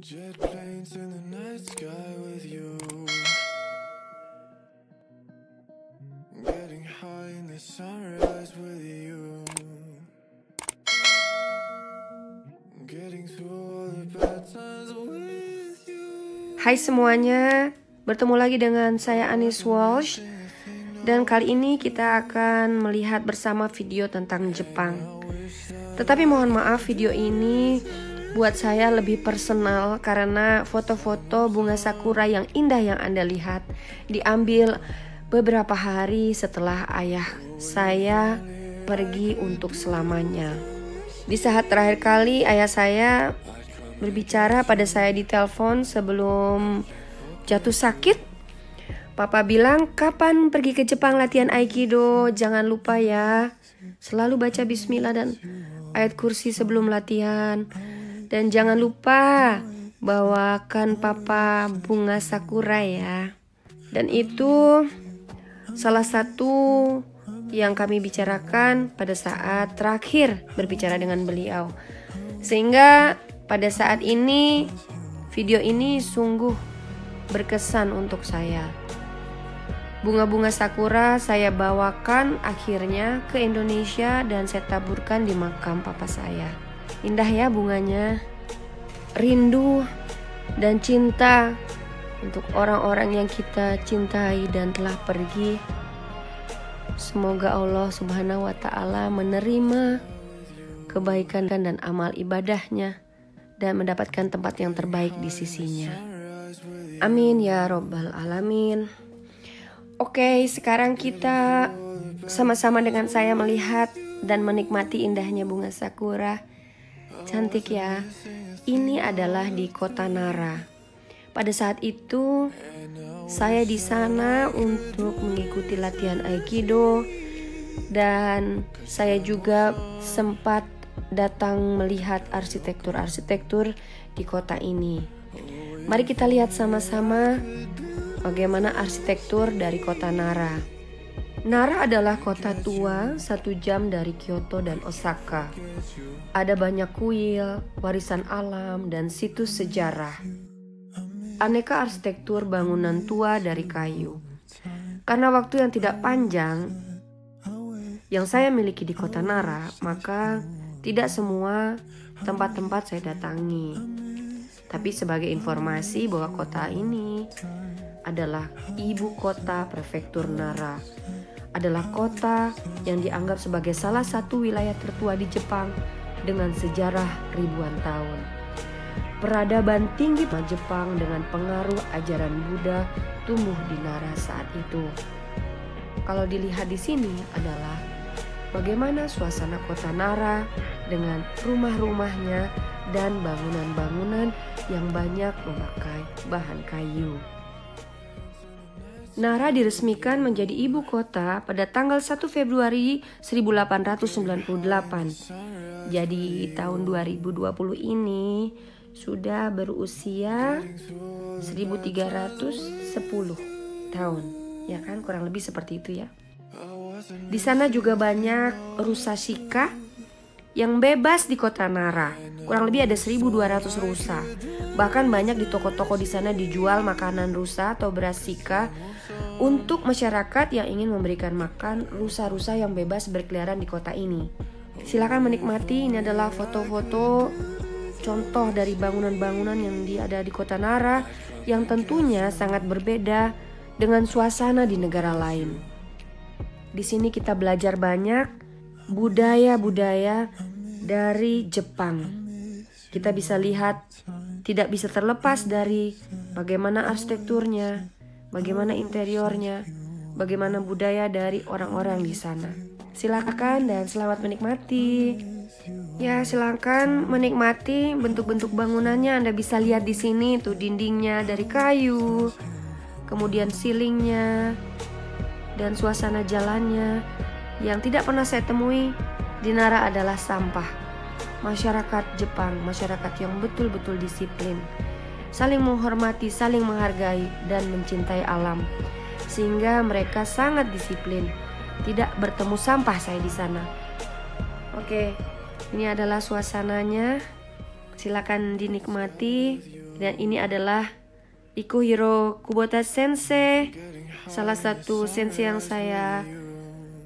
Jet planes in the night sky with you, getting high in the sunrise with you, getting through all the bad times with you. Hai semuanya, bertemu lagi dengan saya Anis Walsh. Dan kali ini kita akan melihat bersama video tentang Jepang. Tetapi mohon maaf, video ini buat saya lebih personal karena foto-foto bunga sakura yang indah yang Anda lihat diambil beberapa hari setelah ayah saya pergi untuk selamanya. Di saat terakhir kali ayah saya berbicara pada saya di telepon sebelum jatuh sakit, Papa bilang, kapan pergi ke Jepang latihan Aikido? Jangan lupa ya, selalu baca bismillah dan ayat kursi sebelum latihan. Dan jangan lupa bawakan Papa bunga sakura ya. Dan itu salah satu yang kami bicarakan pada saat terakhir berbicara dengan beliau. Sehingga pada saat ini, video ini sungguh berkesan untuk saya. Bunga-bunga sakura saya bawakan akhirnya ke Indonesia dan saya taburkan di makam papa saya. Indah ya bunganya. Rindu dan cinta untuk orang-orang yang kita cintai dan telah pergi. Semoga Allah Subhanahu wa Ta'ala menerima kebaikan dan amal ibadahnya dan mendapatkan tempat yang terbaik di sisinya. Amin ya Rabbal Alamin. Oke, sekarang kita sama-sama dengan saya melihat dan menikmati indahnya bunga sakura. Cantik ya. Ini adalah di kota Nara. Pada saat itu saya di sana untuk mengikuti latihan Aikido dan saya juga sempat datang melihat arsitektur-arsitektur di kota ini. Mari kita lihat sama-sama bagaimana arsitektur dari kota Nara. Nara adalah kota tua 1 jam dari Kyoto dan Osaka. Ada banyak kuil, warisan alam, dan situs sejarah. Aneka arsitektur bangunan tua dari kayu. Karena waktu yang tidak panjang yang saya miliki di kota Nara, maka tidak semua tempat-tempat saya datangi. Tapi sebagai informasi bahwa kota ini adalah ibu kota prefektur Nara. Adalah kota yang dianggap sebagai salah satu wilayah tertua di Jepang dengan sejarah ribuan tahun. Peradaban tinggi Jepang dengan pengaruh ajaran Buddha tumbuh di Nara saat itu. Kalau dilihat di sini adalah bagaimana suasana kota Nara dengan rumah-rumahnya dan bangunan-bangunan yang banyak memakai bahan kayu. Nara diresmikan menjadi ibu kota pada tanggal 1 Februari 1898. Jadi tahun 2020 ini sudah berusia 1310 tahun. Ya kan, kurang lebih seperti itu ya. Di sana juga banyak rusa shika yang bebas di kota Nara. Kurang lebih ada 1200 rusa. Bahkan banyak di toko-toko di sana dijual makanan rusa atau beras shika untuk masyarakat yang ingin memberikan makan rusa-rusa yang bebas berkeliaran di kota ini. Silakan menikmati. Ini adalah foto-foto contoh dari bangunan-bangunan yang ada di kota Nara yang tentunya sangat berbeda dengan suasana di negara lain. Di sini kita belajar banyak budaya-budaya dari Jepang. Kita bisa lihat, tidak bisa terlepas dari bagaimana arsitekturnya, bagaimana interiornya, bagaimana budaya dari orang-orang di sana. Silakan dan selamat menikmati. Ya, silakan menikmati bentuk-bentuk bangunannya. Anda bisa lihat di sini tuh dindingnya dari kayu, kemudian silingnya, dan suasana jalannya. Yang tidak pernah saya temui di Nara adalah sampah. Masyarakat Jepang, masyarakat yang betul-betul disiplin, saling menghormati, saling menghargai, dan mencintai alam. Sehingga mereka sangat disiplin. Tidak bertemu sampah saya di sana. Oke, ini adalah suasananya. Silakan dinikmati. Dan ini adalah Ikuhiro Kubota Sensei, salah satu sensei yang saya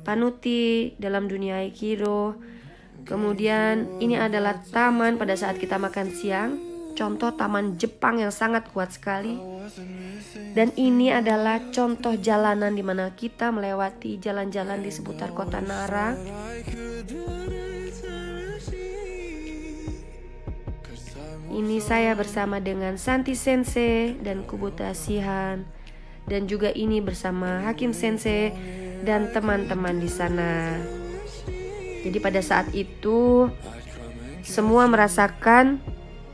panuti dalam dunia Aikido. Kemudian ini adalah taman pada saat kita makan siang, contoh taman Jepang yang sangat kuat sekali. Dan ini adalah contoh jalanan di mana kita melewati jalan-jalan di seputar kota Nara. Ini saya bersama dengan Santi Sensei dan Kubota Shihan, dan juga ini bersama Hakim Sensei dan teman-teman di sana. Jadi pada saat itu semua merasakan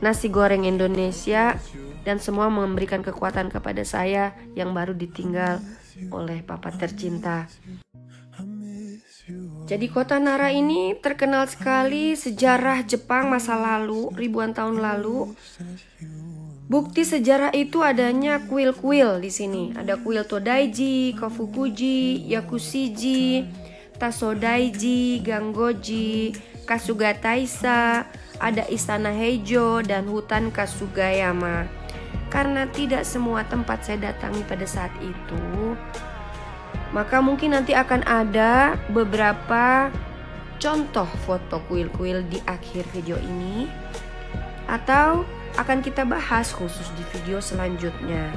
nasi goreng Indonesia dan semua memberikan kekuatan kepada saya yang baru ditinggal oleh papa tercinta. Jadi kota Nara ini terkenal sekali sejarah Jepang masa lalu, ribuan tahun lalu. Bukti sejarah itu adanya kuil-kuil di sini. Ada kuil Todaiji, Kofukuji, Yakushiji, Tasodaiji, Gangoji, Kasuga Taisha, ada istana Heijo dan hutan Kasugayama. Karena tidak semua tempat saya datangi pada saat itu, maka mungkin nanti akan ada beberapa contoh foto kuil-kuil di akhir video ini, atau akan kita bahas khusus di video selanjutnya.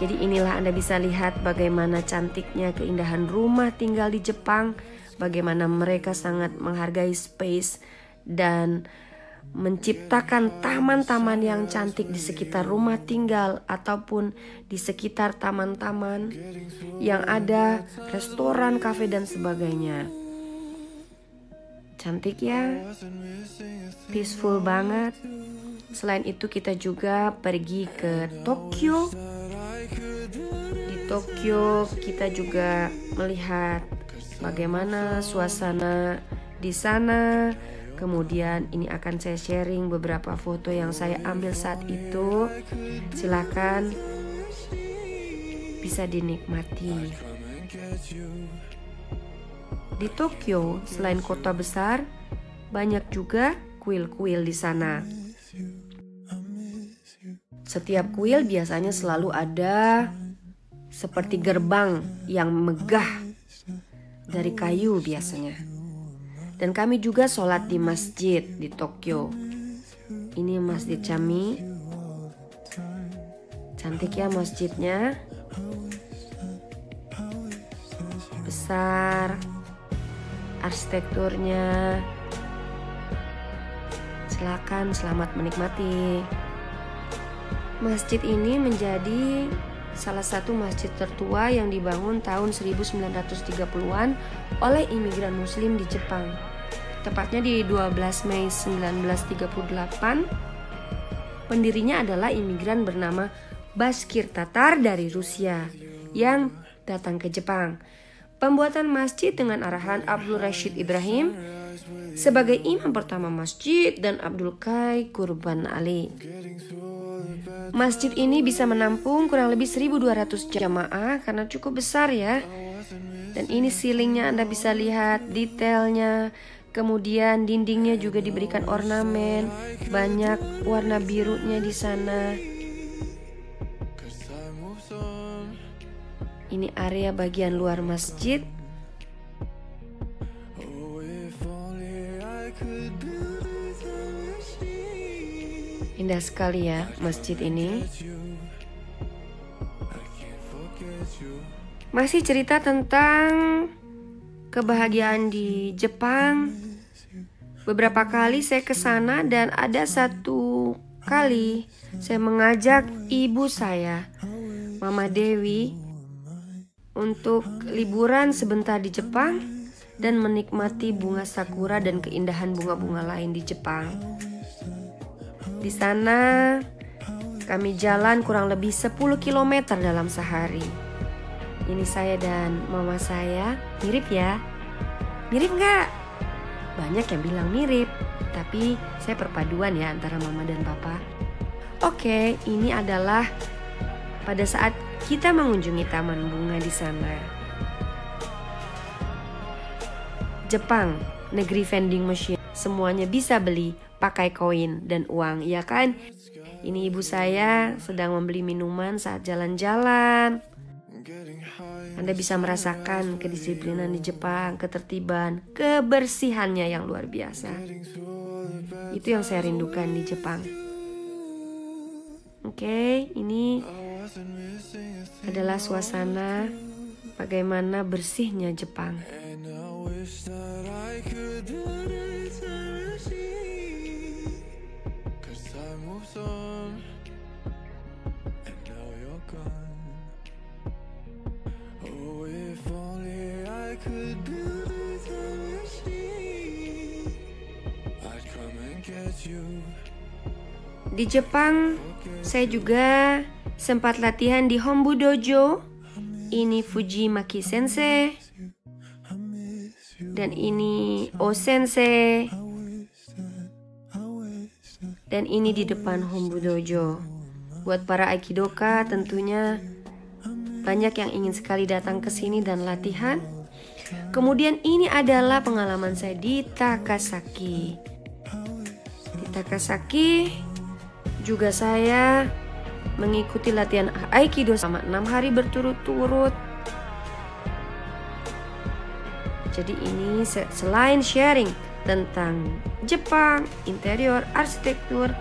Jadi inilah Anda bisa lihat bagaimana cantiknya keindahan rumah tinggal di Jepang, bagaimana mereka sangat menghargai space dan menciptakan taman-taman yang cantik di sekitar rumah tinggal ataupun di sekitar taman-taman yang ada restoran, kafe dan sebagainya. Cantik ya, peaceful banget. Selain itu kita juga pergi ke Tokyo. Di Tokyo kita juga melihat bagaimana suasana di sana. Kemudian ini akan saya sharing beberapa foto yang saya ambil saat itu. Silakan bisa dinikmati. Di Tokyo, selain kota besar, banyak juga kuil-kuil di sana. Setiap kuil biasanya selalu ada seperti gerbang yang megah dari kayu biasanya. Dan kami juga sholat di masjid di Tokyo. Ini Masjid Chami. Cantik ya masjidnya. Besar. Arsitekturnya. Silakan, selamat menikmati. Masjid ini menjadi salah satu masjid tertua yang dibangun tahun 1930-an oleh imigran muslim di Jepang. Tepatnya di 12 Mei 1938. Pendirinya adalah imigran bernama Bashkir Tatar dari Rusia yang datang ke Jepang. Pembuatan masjid dengan arahan Abdul Rashid Ibrahim sebagai imam pertama masjid dan Abdul Kai Kurban Ali. Masjid ini bisa menampung kurang lebih 1.200 jamaah karena cukup besar ya. Dan ini ceilingnya Anda bisa lihat detailnya. Kemudian dindingnya juga diberikan ornamen, banyak warna birunya di sana. Ini area bagian luar masjid. Indah sekali ya masjid ini. Masih cerita tentang kebahagiaan di Jepang. Beberapa kali saya ke sana dan ada satu kali saya mengajak ibu saya, Mama Dewi, untuk liburan sebentar di Jepang dan menikmati bunga sakura dan keindahan bunga-bunga lain di Jepang. Di sana kami jalan kurang lebih 10 km dalam sehari. Ini saya dan mama saya. Mirip ya? Mirip nggak? Banyak yang bilang mirip, tapi saya perpaduan ya antara mama dan papa. Oke, ini adalah pada saat kita mengunjungi taman bunga di sana. Jepang, negeri vending machine. Semuanya bisa beli, pakai koin dan uang, ya kan? Ini ibu saya sedang membeli minuman saat jalan-jalan. Anda bisa merasakan kedisiplinan di Jepang, ketertiban, kebersihannya yang luar biasa. Itu yang saya rindukan di Jepang. Oke, ini adalah suasana bagaimana bersihnya Jepang. Di Jepang, saya juga sempat latihan di Hombu Dojo. Ini Fujimaki Sensei. Dan ini O Sensei. Dan ini di depan Hombu Dojo. Buat para aikidoka tentunya banyak yang ingin sekali datang ke sini dan latihan. Kemudian ini adalah pengalaman saya di Takasaki. Di Takasaki juga saya mengikuti latihan Aikido selama 6 hari berturut-turut. Jadi ini selain sharing tentang Jepang, interior, arsitektur,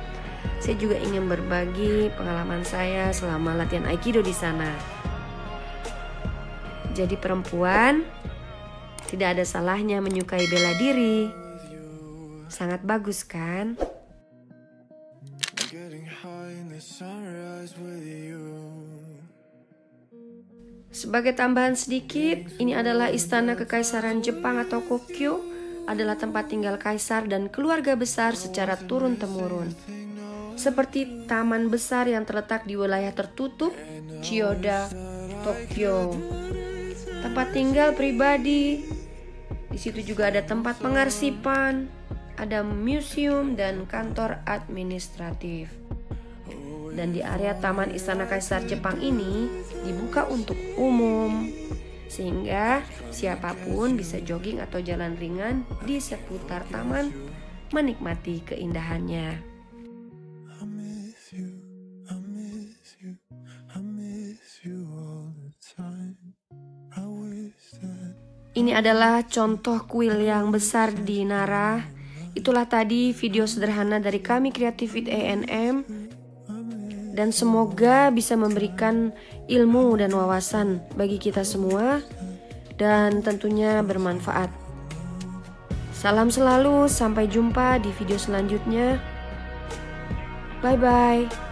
saya juga ingin berbagi pengalaman saya selama latihan Aikido di sana. Jadi perempuan tidak ada salahnya menyukai bela diri. Sangat bagus kan? Sebagai tambahan sedikit, ini adalah istana kekaisaran Jepang atau Kokyo, adalah tempat tinggal kaisar dan keluarga besar secara turun-temurun. Seperti taman besar yang terletak di wilayah tertutup Chiyoda, Tokyo. Tempat tinggal pribadi. Di situ juga ada tempat pengarsipan, ada museum dan kantor administratif. Dan di area Taman Istana Kaisar Jepang ini dibuka untuk umum, sehingga siapapun bisa jogging atau jalan ringan di seputar taman menikmati keindahannya. Ini adalah contoh kuil yang besar di Nara. Itulah tadi video sederhana dari kami Creativity A&M. Dan semoga bisa memberikan ilmu dan wawasan bagi kita semua. Dan tentunya bermanfaat. Salam selalu, sampai jumpa di video selanjutnya. Bye-bye.